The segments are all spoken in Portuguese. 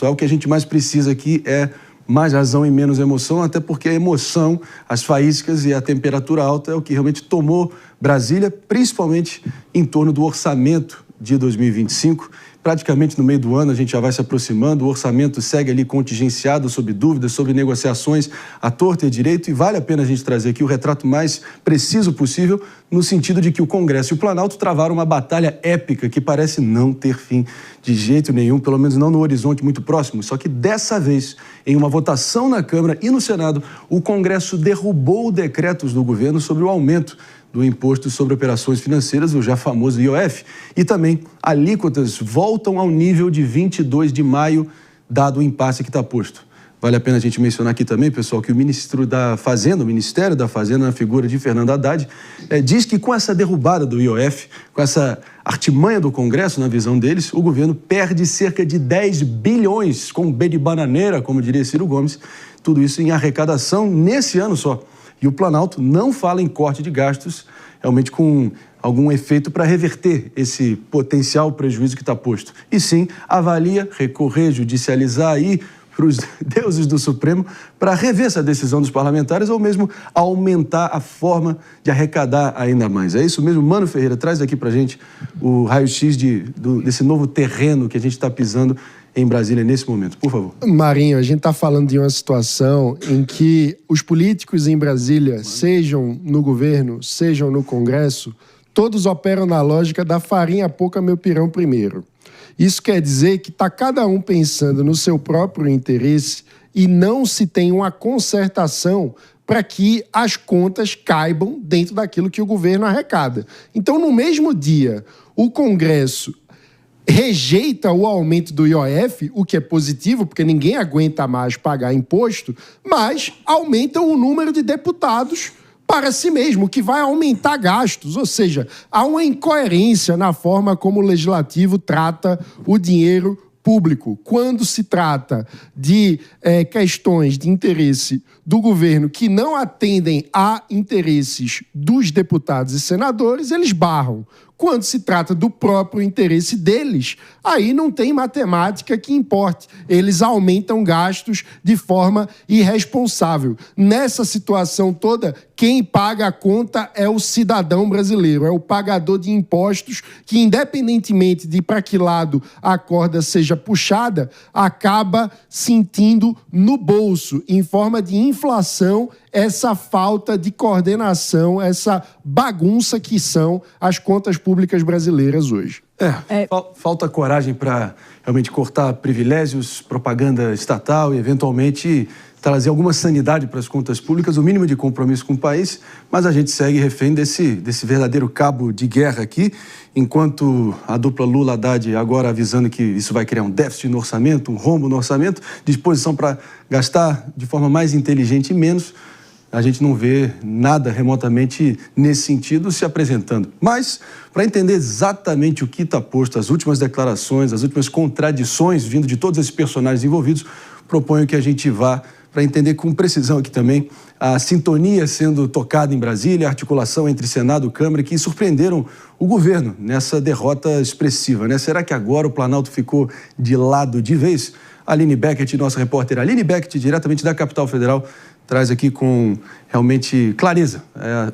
pessoal. O que a gente mais precisa aqui é mais razão e menos emoção, até porque a emoção, as faíscas e a temperatura alta é o que realmente tomou Brasília, principalmente em torno do orçamento de 2025. Praticamente no meio do ano a gente já vai se aproximando, o orçamento segue ali contingenciado, sob dúvidas, sobre negociações à torta e à direito, e vale a pena a gente trazer aqui o retrato mais preciso possível, no sentido de que o Congresso e o Planalto travaram uma batalha épica que parece não ter fim de jeito nenhum, pelo menos não no horizonte muito próximo. Só que dessa vez, em uma votação na Câmara e no Senado, o Congresso derrubou decretos do governo sobre o aumento do Imposto sobre Operações Financeiras, o já famoso IOF, e também alíquotas voltam ao nível de 22 de maio, dado o impasse que está posto. Vale a pena a gente mencionar aqui também, pessoal, que o Ministério da Fazenda, na figura de Fernando Haddad, diz que com essa derrubada do IOF, com essa artimanha do Congresso, na visão deles, o governo perde cerca de 10 bilhões, com B de bananeira, como diria Ciro Gomes, tudo isso em arrecadação nesse ano só. E o Planalto não fala em corte de gastos, realmente com algum efeito para reverter esse potencial prejuízo que está posto. E sim, avalia, recorrer, judicializar e para os deuses do Supremo para rever essa decisão dos parlamentares ou mesmo aumentar a forma de arrecadar ainda mais. É isso mesmo? Mano Ferreira, traz aqui para a gente o raio-x desse novo terreno que a gente está pisando em Brasília nesse momento, por favor. Marinho, a gente está falando de uma situação em que os políticos em Brasília, sejam no governo, sejam no Congresso, todos operam na lógica da farinha pouca, meu pirão primeiro. Isso quer dizer que está cada um pensando no seu próprio interesse e não se tem uma concertação para que as contas caibam dentro daquilo que o governo arrecada. Então, no mesmo dia, o Congresso rejeita o aumento do IOF, o que é positivo, porque ninguém aguenta mais pagar imposto, mas aumenta o número de deputados para si mesmo, o que vai aumentar gastos. Ou seja, há uma incoerência na forma como o Legislativo trata o dinheiro público. Quando se trata de questões de interesse do governo que não atendem a interesses dos deputados e senadores, eles barram. Quando se trata do próprio interesse deles, aí não tem matemática que importe. Eles aumentam gastos de forma irresponsável. Nessa situação toda, quem paga a conta é o cidadão brasileiro, é o pagador de impostos que, independentemente de para que lado a corda seja puxada, acaba sentindo no bolso, em forma de inflação, essa falta de coordenação, essa bagunça que são as contas públicas brasileiras hoje. Falta coragem para realmente cortar privilégios, propaganda estatal e, eventualmente, trazer alguma sanidade para as contas públicas, o mínimo de compromisso com o país, mas a gente segue refém desse verdadeiro cabo de guerra aqui, enquanto a dupla Lula-Haddad agora avisando que isso vai criar um déficit no orçamento, um rombo no orçamento, disposição para gastar de forma mais inteligente e menos, a gente não vê nada remotamente nesse sentido se apresentando. Mas, para entender exatamente o que está posto, as últimas declarações, as últimas contradições vindo de todos esses personagens envolvidos, proponho que a gente vá para entender com precisão aqui também a sintonia sendo tocada em Brasília, a articulação entre Senado e Câmara, que surpreenderam o governo nessa derrota expressiva, né? Será que agora o Planalto ficou de lado de vez? Aline Beckett, nossa repórter Aline Beckett, diretamente da Capital Federal, traz aqui com realmente clareza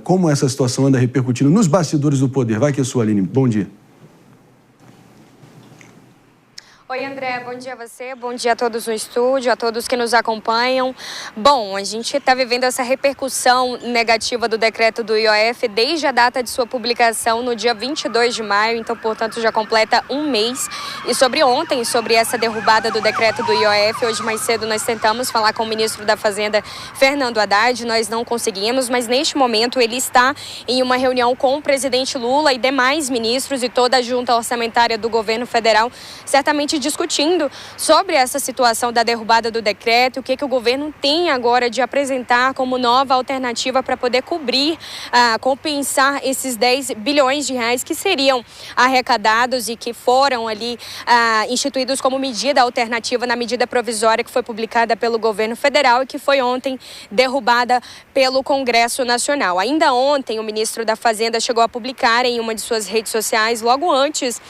como essa situação anda repercutindo nos bastidores do poder. Vai que é sua, Aline. Bom dia. Oi, André, bom dia a você, bom dia a todos no estúdio, a todos que nos acompanham. Bom, a gente está vivendo essa repercussão negativa do decreto do IOF desde a data de sua publicação no dia 22 de maio, então, portanto, já completa um mês. E sobre ontem, sobre essa derrubada do decreto do IOF, hoje mais cedo nós tentamos falar com o ministro da Fazenda, Fernando Haddad, nós não conseguimos, mas neste momento ele está em uma reunião com o presidente Lula e demais ministros e toda a junta orçamentária do governo federal, certamente discutindo sobre essa situação da derrubada do decreto, o que o governo tem agora de apresentar como nova alternativa para poder cobrir, compensar esses 10 bilhões de reais que seriam arrecadados e que foram ali instituídos como medida alternativa na medida provisória que foi publicada pelo governo federal e que foi ontem derrubada pelo Congresso Nacional. Ainda ontem, o ministro da Fazenda chegou a publicar em uma de suas redes sociais, logo antes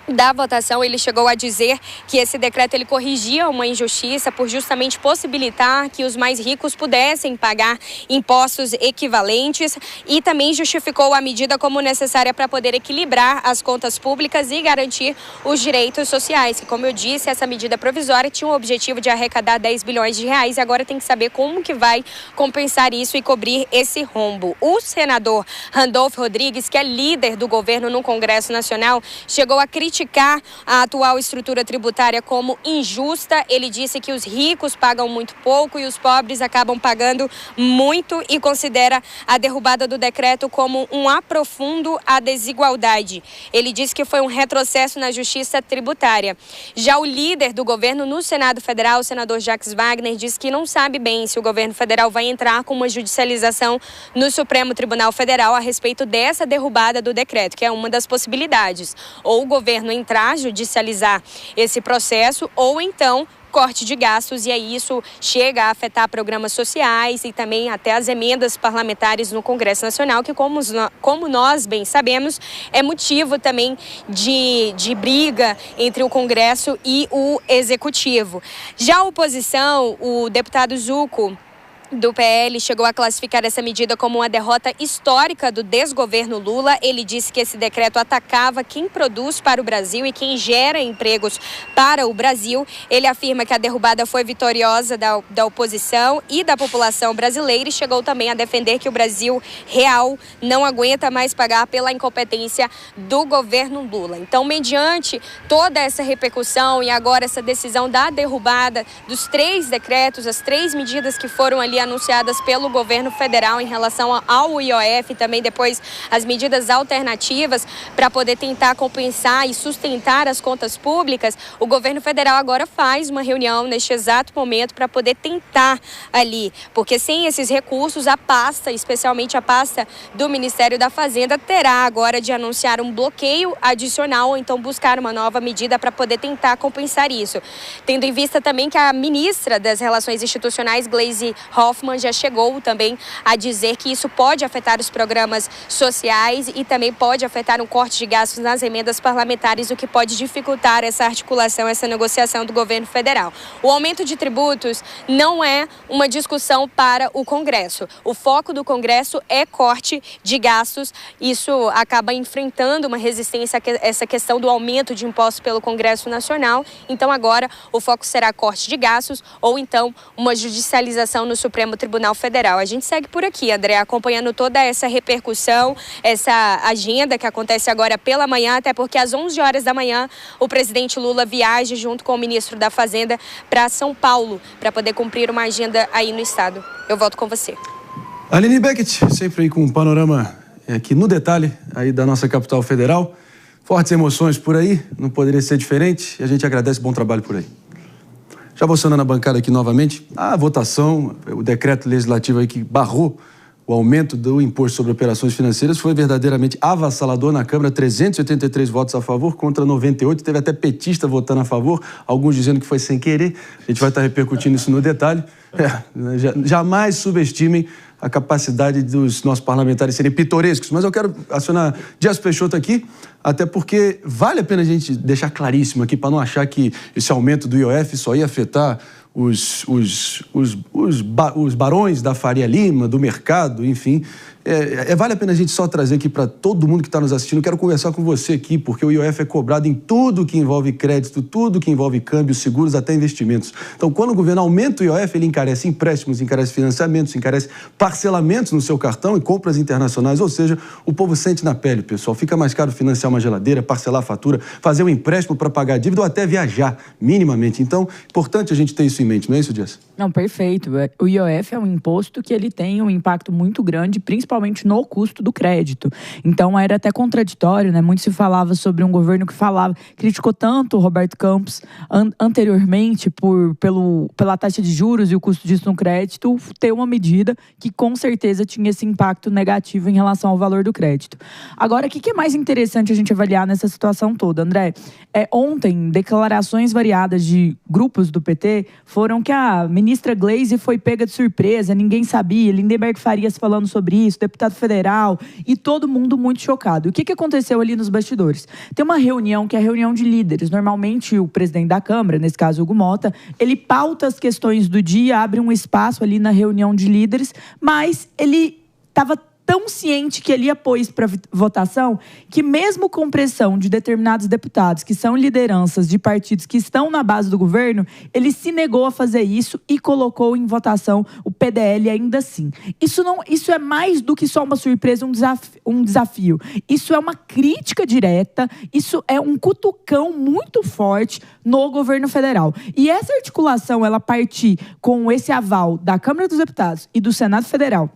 da votação, ele chegou a dizer que esse decreto ele corrigia uma injustiça por justamente possibilitar que os mais ricos pudessem pagar impostos equivalentes e também justificou a medida como necessária para poder equilibrar as contas públicas e garantir os direitos sociais. Que, como eu disse, essa medida provisória tinha o objetivo de arrecadar 10 bilhões de reais e agora tem que saber como que vai compensar isso e cobrir esse rombo. O senador Randolfo Rodrigues, que é líder do governo no Congresso Nacional, chegou a criticar a atual estrutura tributária como injusta. Ele disse que os ricos pagam muito pouco e os pobres acabam pagando muito e considera a derrubada do decreto como um aprofundo à desigualdade. Ele disse que foi um retrocesso na justiça tributária. Já o líder do governo no Senado Federal, o senador Jacques Wagner, disse que não sabe bem se o governo federal vai entrar com uma judicialização no Supremo Tribunal Federal a respeito dessa derrubada do decreto, que é uma das possibilidades. Ou o governo entrar, judicializar esse processo, ou então corte de gastos, e aí isso chega a afetar programas sociais e também até as emendas parlamentares no Congresso Nacional, que como nós bem sabemos, é motivo também de briga entre o Congresso e o Executivo. Já a oposição, o deputado Zucco, do PL, chegou a classificar essa medida como uma derrota histórica do desgoverno Lula. Ele disse que esse decreto atacava quem produz para o Brasil e quem gera empregos para o Brasil. Ele afirma que a derrubada foi vitoriosa da oposição e da população brasileira e chegou também a defender que o Brasil real não aguenta mais pagar pela incompetência do governo Lula. Então, mediante toda essa repercussão e agora essa decisão da derrubada dos 3 decretos, as 3 medidas que foram ali anunciadas pelo governo federal em relação ao IOF e também depois as medidas alternativas para poder tentar compensar e sustentar as contas públicas, o governo federal agora faz uma reunião neste exato momento para poder tentar ali, porque sem esses recursos a pasta, especialmente a pasta do Ministério da Fazenda, terá agora de anunciar um bloqueio adicional ou então buscar uma nova medida para poder tentar compensar isso. Tendo em vista também que a ministra das Relações Institucionais, Gleisi Hoffmann, já chegou também a dizer que isso pode afetar os programas sociais e também pode afetar um corte de gastos nas emendas parlamentares, o que pode dificultar essa articulação, essa negociação do governo federal. O aumento de tributos não é uma discussão para o Congresso. O foco do Congresso é corte de gastos. Isso acaba enfrentando uma resistência a essa questão do aumento de impostos pelo Congresso Nacional. Então agora o foco será corte de gastos ou então uma judicialização no Supremo Tribunal Federal. A gente segue por aqui, André, acompanhando toda essa repercussão, essa agenda que acontece agora pela manhã, até porque às 11 horas da manhã o presidente Lula viaja junto com o ministro da Fazenda para São Paulo, para poder cumprir uma agenda aí no estado. Eu volto com você. Aline Beckett, sempre aí com um panorama aqui no detalhe aí da nossa capital federal. Fortes emoções por aí, não poderia ser diferente. E a gente agradece, bom trabalho por aí. Já posicionando a bancada aqui novamente, a votação, o decreto legislativo aí que barrou o aumento do imposto sobre operações financeiras foi verdadeiramente avassalador na Câmara, 383 votos a favor contra 98, teve até petista votando a favor, alguns dizendo que foi sem querer, a gente vai estar repercutindo isso no detalhe. Jamais subestimem a capacidade dos nossos parlamentares serem pitorescos, mas eu quero acionar Dias Peixoto aqui, até porque vale a pena a gente deixar claríssimo aqui, para não achar que esse aumento do IOF só ia afetar os barões da Faria Lima, do mercado, enfim. Vale a pena a gente só trazer aqui para todo mundo que está nos assistindo. Quero conversar com você aqui, porque o IOF é cobrado em tudo que envolve crédito, tudo que envolve câmbios, seguros, até investimentos. Então, quando o governo aumenta o IOF, ele encarece empréstimos, encarece financiamentos, encarece parcelamentos no seu cartão e compras internacionais. Ou seja, o povo sente na pele, pessoal. Fica mais caro financiar uma geladeira, parcelar a fatura, fazer um empréstimo para pagar a dívida ou até viajar, minimamente. Então, importante a gente ter isso em mente, não é isso, Dias? Não, perfeito. O IOF é um imposto que ele tem um impacto muito grande, principalmente no custo do crédito. Então, era até contraditório, né? Muito se falava sobre um governo que criticou tanto o Roberto Campos anteriormente pela taxa de juros e o custo disso no crédito, ter uma medida que com certeza tinha esse impacto negativo em relação ao valor do crédito. Agora, o que é mais interessante a gente avaliar nessa situação toda, André? Ontem, declarações variadas de grupos do PT foram que a ministra Gleisi foi pega de surpresa, ninguém sabia, Lindenberg Farias falando sobre isso, deputado federal e todo mundo muito chocado. O que aconteceu ali nos bastidores? Tem uma reunião que é a reunião de líderes. Normalmente o presidente da Câmara, nesse caso Hugo Mota, ele pauta as questões do dia, abre um espaço ali na reunião de líderes, mas ele estava tão ciente que ele ia pôr isso para votação, que mesmo com pressão de determinados deputados, que são lideranças de partidos que estão na base do governo, ele se negou a fazer isso e colocou em votação o PDL ainda assim. Isso é mais do que só uma surpresa, um desafio. Isso é uma crítica direta, isso é um cutucão muito forte no governo federal. E essa articulação, ela partir com esse aval da Câmara dos Deputados e do Senado Federal,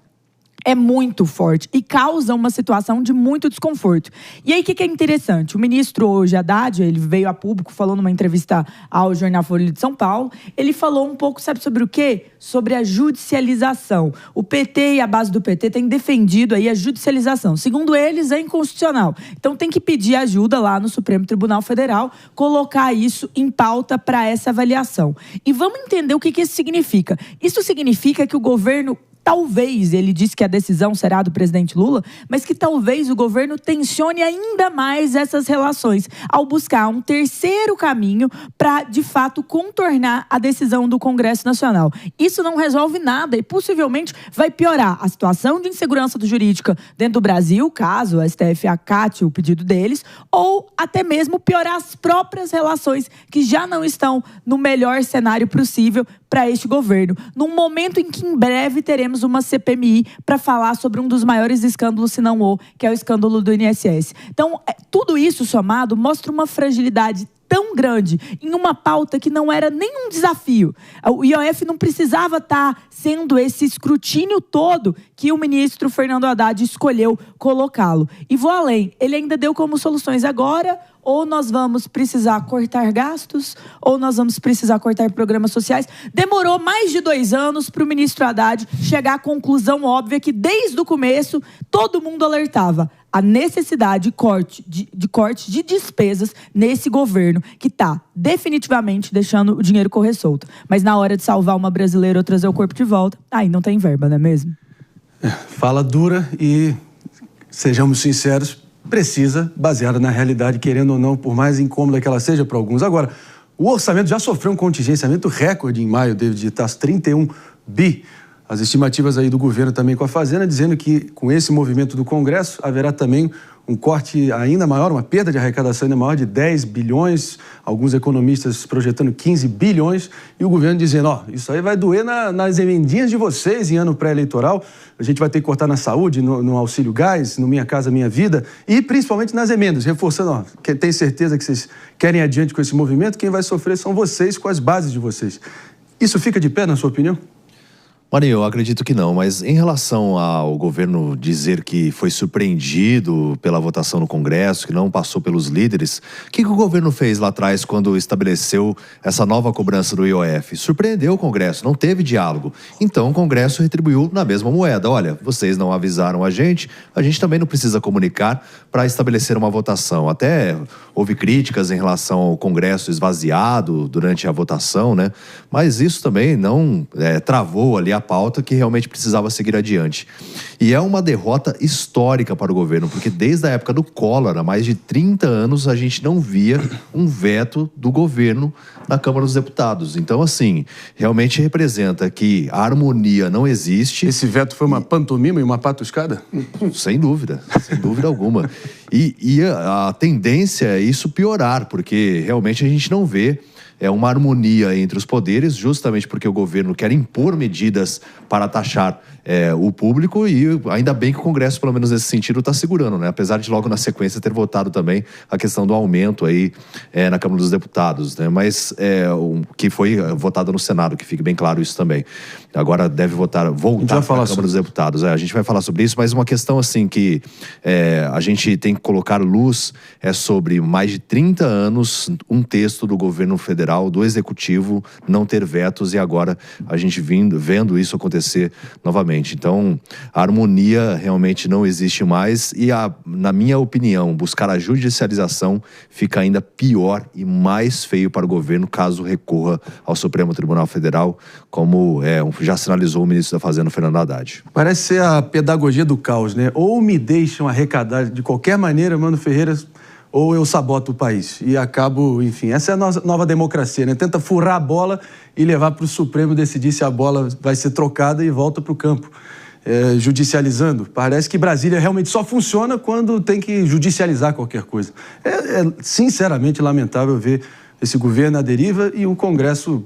é muito forte e causa uma situação de muito desconforto. E aí, o que é interessante? O ministro hoje, Haddad, ele veio a público, falou numa entrevista ao jornal Folha de São Paulo, ele falou um pouco, sabe sobre o quê? Sobre a judicialização. O PT e a base do PT têm defendido aí a judicialização. Segundo eles, é inconstitucional. Então, tem que pedir ajuda lá no Supremo Tribunal Federal, colocar isso em pauta para essa avaliação. E vamos entender o que isso significa. Isso significa que o governo, talvez, ele disse que a decisão será do presidente Lula, mas que talvez o governo tensione ainda mais essas relações ao buscar um terceiro caminho para, de fato, contornar a decisão do Congresso Nacional. Isso não resolve nada e possivelmente vai piorar a situação de insegurança jurídica dentro do Brasil, caso a STF acate o pedido deles, ou até mesmo piorar as próprias relações que já não estão no melhor cenário possível para este governo, num momento em que em breve teremos uma CPMI para falar sobre um dos maiores escândalos, se não o, que é o escândalo do INSS. Então, tudo isso somado mostra uma fragilidade tão grande em uma pauta que não era nenhum desafio. O IOF não precisava estar sendo esse escrutínio todo que o ministro Fernando Haddad escolheu colocá-lo. E vou além, ele ainda deu como soluções agora: ou nós vamos precisar cortar gastos, ou nós vamos precisar cortar programas sociais. Demorou mais de 2 anos para o ministro Haddad chegar à conclusão óbvia que, desde o começo, todo mundo alertava a necessidade de corte de despesas nesse governo, que está definitivamente deixando o dinheiro correr solto. Mas na hora de salvar uma brasileira ou trazer o corpo de volta, aí não tem verba, não é mesmo? Fala dura e, sejamos sinceros, precisa, baseada na realidade, querendo ou não, por mais incômoda que ela seja para alguns. Agora, o orçamento já sofreu um contingenciamento recorde em maio, David Tass, 31 bi. As estimativas aí do governo também com a Fazenda, dizendo que com esse movimento do Congresso haverá também um corte ainda maior, uma perda de arrecadação ainda maior de 10 bilhões, alguns economistas projetando 15 bilhões, e o governo dizendo, isso aí vai doer nas emendinhas de vocês em ano pré-eleitoral, a gente vai ter que cortar na saúde, no auxílio gás, no Minha Casa Minha Vida, e principalmente nas emendas, reforçando, tem certeza que vocês querem adiante com esse movimento, quem vai sofrer são vocês, com as bases de vocês. Isso fica de pé, na sua opinião? Marinho, eu acredito que não, mas em relação ao governo dizer que foi surpreendido pela votação no Congresso, que não passou pelos líderes, o que o governo fez lá atrás quando estabeleceu essa nova cobrança do IOF? Surpreendeu o Congresso, não teve diálogo. Então o Congresso retribuiu na mesma moeda. Olha, vocês não avisaram a gente também não precisa comunicar para estabelecer uma votação. Até houve críticas em relação ao Congresso esvaziado durante a votação, né? Mas isso também não travou ali a pauta que realmente precisava seguir adiante. E é uma derrota histórica para o governo, porque desde a época do Collor, há mais de 30 anos, a gente não via um veto do governo na Câmara dos Deputados. Então, assim, realmente representa que a harmonia não existe. Esse veto foi uma pantomima e uma patuscada? Sem dúvida alguma. E a tendência é isso piorar, porque realmente a gente não vê uma harmonia entre os poderes, justamente porque o governo quer impor medidas para taxar o público, e ainda bem que o Congresso, pelo menos nesse sentido, está segurando, né? Apesar de logo na sequência ter votado também a questão do aumento aí na Câmara dos Deputados, né? Mas que foi votado no Senado, que fique bem claro isso também. Agora deve voltar para a Câmara dos Deputados. A gente vai falar sobre isso, mas uma questão assim que a gente tem que colocar luz sobre mais de 30 anos um texto do governo federal Federal, do Executivo, não ter vetos, e agora a gente vendo isso acontecer novamente. Então, a harmonia realmente não existe mais e, na minha opinião, buscar a judicialização fica ainda pior e mais feio para o governo caso recorra ao Supremo Tribunal Federal, como já sinalizou o ministro da Fazenda, Fernando Haddad. Parece ser a pedagogia do caos, né? Ou me deixam arrecadar de qualquer maneira, Mano Ferreira, ou eu saboto o país. E acabo, enfim, essa é a nova democracia, né? Tenta furar a bola e levar para o Supremo decidir se a bola vai ser trocada e volta para o campo. Judicializando. Parece que Brasília realmente só funciona quando tem que judicializar qualquer coisa. É sinceramente lamentável ver esse governo à deriva e um Congresso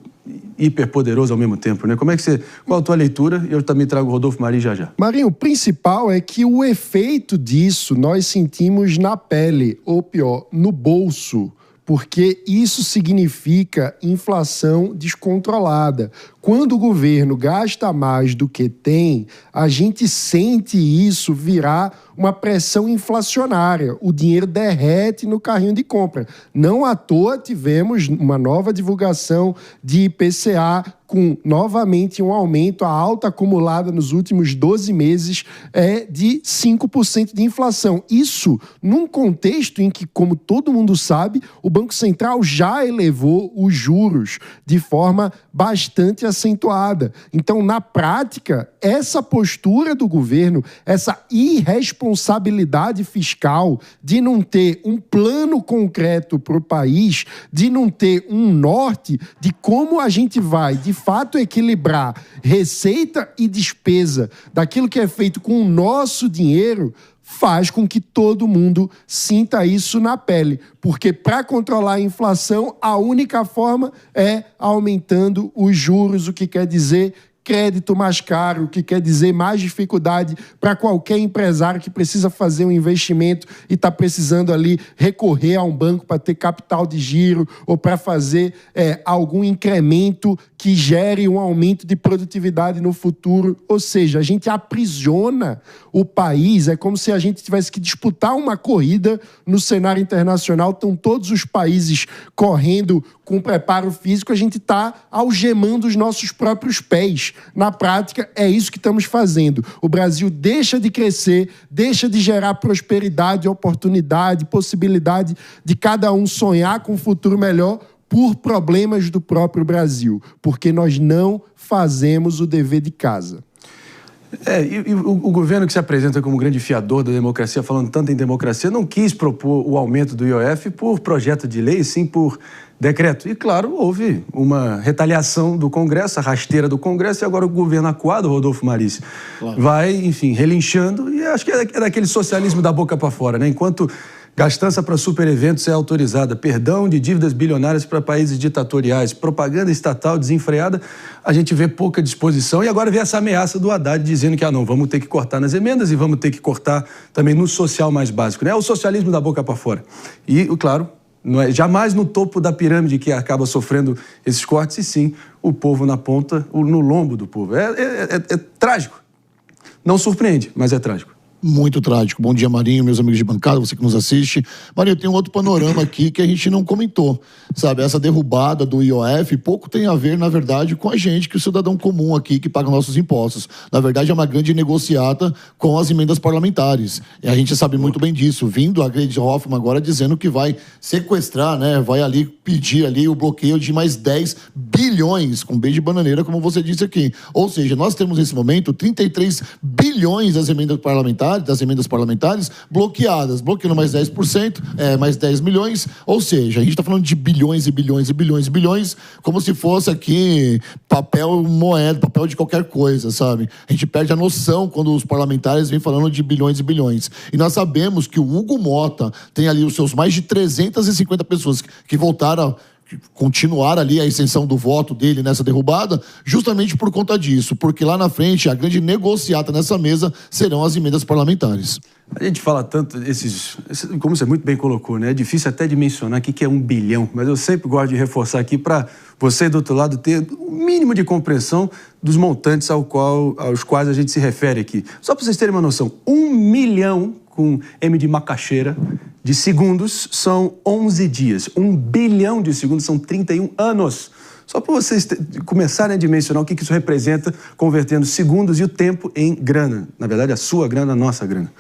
hiperpoderoso ao mesmo tempo, né? Qual a tua leitura? Eu também trago o Rodolfo Marinho já. Marinho, o principal é que o efeito disso nós sentimos na pele, ou pior, no bolso, porque isso significa inflação descontrolada. Quando o governo gasta mais do que tem, a gente sente isso virar uma pressão inflacionária. O dinheiro derrete no carrinho de compra. Não à toa tivemos uma nova divulgação de IPCA com, novamente, um aumento. A alta acumulada nos últimos 12 meses é de 5% de inflação. Isso num contexto em que, como todo mundo sabe, o Banco Central já elevou os juros de forma bastante acentuada. Então, na prática, essa postura do governo, essa irresponsabilidade fiscal de não ter um plano concreto para o país, de não ter um norte de como a gente vai, de fato, equilibrar receita e despesa daquilo que é feito com o nosso dinheiro, faz com que todo mundo sinta isso na pele. Porque para controlar a inflação, a única forma é aumentando os juros, o que quer dizer crédito mais caro, o que quer dizer mais dificuldade para qualquer empresário que precisa fazer um investimento e está precisando ali recorrer a um banco para ter capital de giro ou para fazer algum incremento que gere um aumento de produtividade no futuro. Ou seja, a gente aprisiona o país, é como se a gente tivesse que disputar uma corrida no cenário internacional, estão todos os países correndo com preparo físico, a gente está algemando os nossos próprios pés. Na prática, é isso que estamos fazendo. O Brasil deixa de crescer, deixa de gerar prosperidade, oportunidade, possibilidade de cada um sonhar com um futuro melhor por problemas do próprio Brasil, porque nós não fazemos o dever de casa. E o governo que se apresenta como grande fiador da democracia, falando tanto em democracia, não quis propor o aumento do IOF por projeto de lei, sim por decreto. E, claro, houve uma retaliação do Congresso, a rasteira do Congresso, e agora o governo acuado, Rodolfo Maris, vai, enfim, relinchando, e acho que é daquele socialismo da boca para fora, né? Enquanto gastança para supereventos é autorizada, perdão de dívidas bilionárias para países ditatoriais, propaganda estatal desenfreada, a gente vê pouca disposição. E agora vê essa ameaça do Haddad dizendo que, não, vamos ter que cortar nas emendas e vamos ter que cortar também no social mais básico, né? É o socialismo da boca para fora. E, claro, não é jamais no topo da pirâmide que acaba sofrendo esses cortes, e sim o povo na ponta, no lombo do povo. É trágico. Não surpreende, mas é trágico. Muito trágico. Bom dia, Marinho, meus amigos de bancada, você que nos assiste. Marinho, tem um outro panorama aqui que a gente não comentou, sabe? Essa derrubada do IOF pouco tem a ver, na verdade, com a gente, que o cidadão comum aqui, que paga nossos impostos. Na verdade, é uma grande negociata com as emendas parlamentares. E a gente sabe muito bem disso. Vindo a Gleisi Hoffmann agora dizendo que vai sequestrar, né? Vai ali pedir ali o bloqueio de mais 10 bilhões, com B de bananeira, como você disse aqui. Ou seja, nós temos nesse momento 33 bilhões das emendas parlamentares bloqueadas, bloqueando mais 10%, mais 10 milhões, ou seja, a gente está falando de bilhões e bilhões e bilhões e bilhões, como se fosse aqui papel moeda, papel de qualquer coisa, sabe? A gente perde a noção quando os parlamentares vêm falando de bilhões e bilhões. E nós sabemos que o Hugo Mota tem ali os seus mais de 350 pessoas que voltaram continuar ali a extensão do voto dele nessa derrubada, justamente por conta disso, porque lá na frente a grande negociata nessa mesa serão as emendas parlamentares. A gente fala tanto como você muito bem colocou, né? É difícil até de mencionar o que é 1 bilhão, mas eu sempre gosto de reforçar aqui para você do outro lado ter o mínimo de compreensão dos montantes aos quais a gente se refere aqui. Só para vocês terem uma noção, 1 milhão com M de macaxeira de segundos são 11 dias. 1 bilhão de segundos são 31 anos. Só para vocês começarem a dimensionar o que isso representa, convertendo segundos e o tempo em grana. Na verdade, a sua grana, a nossa grana.